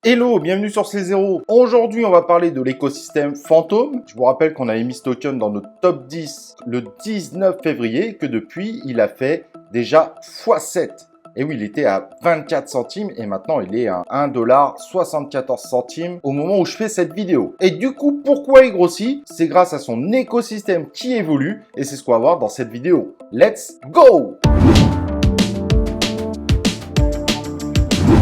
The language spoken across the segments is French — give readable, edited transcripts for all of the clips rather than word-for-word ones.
Hello, bienvenue sur C0. Aujourd'hui, on va parler de l'écosystème Phantom. Je vous rappelle qu'on a émis ce token dans notre top 10 le 19 février, que depuis, il a fait déjà x7. Et oui, il était à 24 centimes et maintenant il est à 1,74$ au moment où je fais cette vidéo. Et du coup, pourquoi il grossit? C'est grâce à son écosystème qui évolue et c'est ce qu'on va voir dans cette vidéo. Let's go!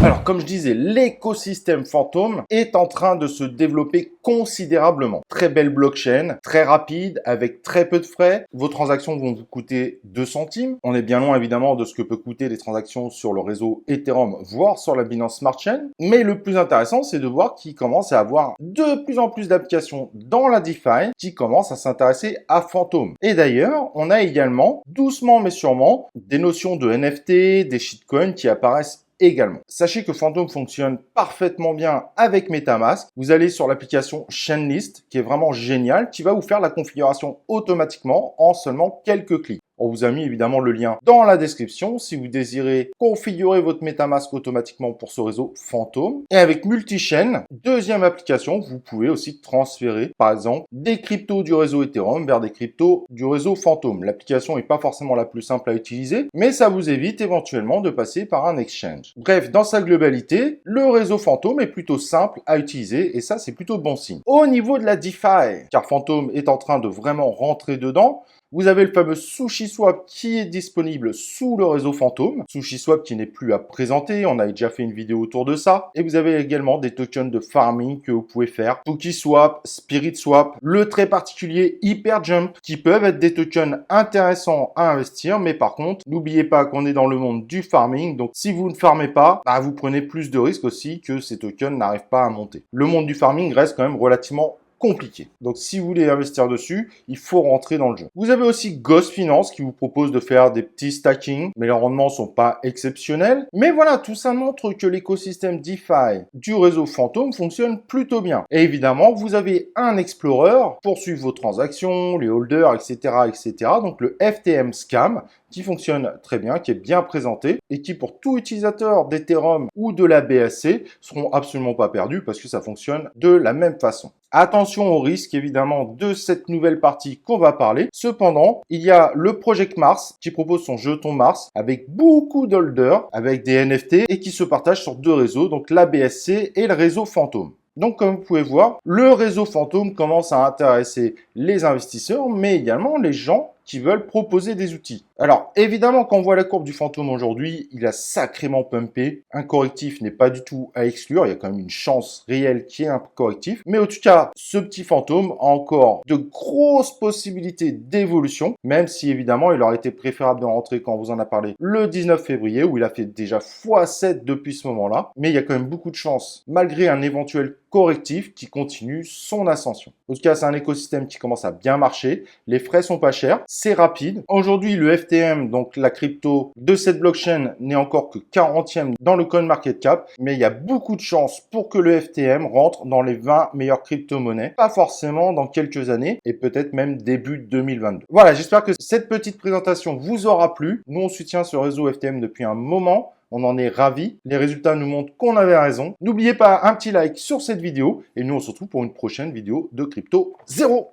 Alors, comme je disais, l'écosystème Phantom est en train de se développer considérablement. Très belle blockchain, très rapide, avec très peu de frais. Vos transactions vont vous coûter 2 centimes. On est bien loin, évidemment, de ce que peut coûter les transactions sur le réseau Ethereum, voire sur la Binance Smart Chain. Mais le plus intéressant, c'est de voir qu'il commence à avoir de plus en plus d'applications dans la DeFi qui commencent à s'intéresser à Phantom. Et d'ailleurs, on a également, doucement mais sûrement, des notions de NFT, des shitcoins qui apparaissent également. Sachez que Phantom fonctionne parfaitement bien avec MetaMask. Vous allez sur l'application Chainlist, qui est vraiment géniale, qui va vous faire la configuration automatiquement en seulement quelques clics. On vous a mis évidemment le lien dans la description si vous désirez configurer votre MetaMask automatiquement pour ce réseau Phantom. Et avec Multichain, deuxième application, vous pouvez aussi transférer par exemple des cryptos du réseau Ethereum vers des cryptos du réseau Phantom. L'application n'est pas forcément la plus simple à utiliser, mais ça vous évite éventuellement de passer par un exchange. Bref, dans sa globalité, le réseau Phantom est plutôt simple à utiliser et ça c'est plutôt bon signe. Au niveau de la DeFi, car Phantom est en train de vraiment rentrer dedans, vous avez le fameux SushiSwap qui est disponible sous le réseau Phantom. SushiSwap qui n'est plus à présenter, on a déjà fait une vidéo autour de ça. Et vous avez également des tokens de farming que vous pouvez faire. PokéSwap, SpiritSwap, le très particulier HyperJump qui peuvent être des tokens intéressants à investir. Mais par contre, n'oubliez pas qu'on est dans le monde du farming. Donc si vous ne farmez pas, vous prenez plus de risques aussi que ces tokens n'arrivent pas à monter. Le monde du farming reste quand même relativement compliqué. Donc si vous voulez investir dessus, il faut rentrer dans le jeu. Vous avez aussi Ghost Finance qui vous propose de faire des petits stacking, mais les rendements sont pas exceptionnels. Mais voilà, tout ça montre que l'écosystème DeFi du réseau Phantom fonctionne plutôt bien. Et évidemment, vous avez un explorer pour suivre vos transactions, les holders, etc., etc. Donc le FTM Scam qui fonctionne très bien, qui est bien présenté et qui pour tout utilisateur d'Ethereum ou de la BSC seront absolument pas perdus parce que ça fonctionne de la même façon. Attention au risque évidemment de cette nouvelle partie qu'on va parler. Cependant, il y a le Project Mars qui propose son jeton Mars avec beaucoup d'holders, avec des NFT et qui se partagent sur deux réseaux, donc la BSC et le réseau Phantom. Donc, comme vous pouvez voir, le réseau Phantom commence à intéresser les investisseurs, mais également les gens qui veulent proposer des outils. Alors, évidemment, quand on voit la courbe du Phantom aujourd'hui, il a sacrément pumpé. Un correctif n'est pas du tout à exclure. Il y a quand même une chance réelle qu'il y ait un correctif. Mais en tout cas, ce petit Phantom a encore de grosses possibilités d'évolution, même si évidemment, il aurait été préférable de rentrer quand on vous en a parlé le 19 février, où il a fait déjà x7 depuis ce moment-là. Mais il y a quand même beaucoup de chances, malgré un éventuel correctif qui continue son ascension. En tout cas, c'est un écosystème qui commence à bien marcher. Les frais sont pas chers, c'est rapide. Aujourd'hui, le FTM, donc la crypto de cette blockchain, n'est encore que 40e dans le CoinMarketCap, mais il y a beaucoup de chances pour que le FTM rentre dans les 20 meilleures crypto-monnaies, pas forcément dans quelques années, et peut-être même début 2022. Voilà, j'espère que cette petite présentation vous aura plu. Nous, on soutient ce réseau FTM depuis un moment. On en est ravis. Les résultats nous montrent qu'on avait raison. N'oubliez pas un petit like sur cette vidéo et nous on se retrouve pour une prochaine vidéo de Crypto 0.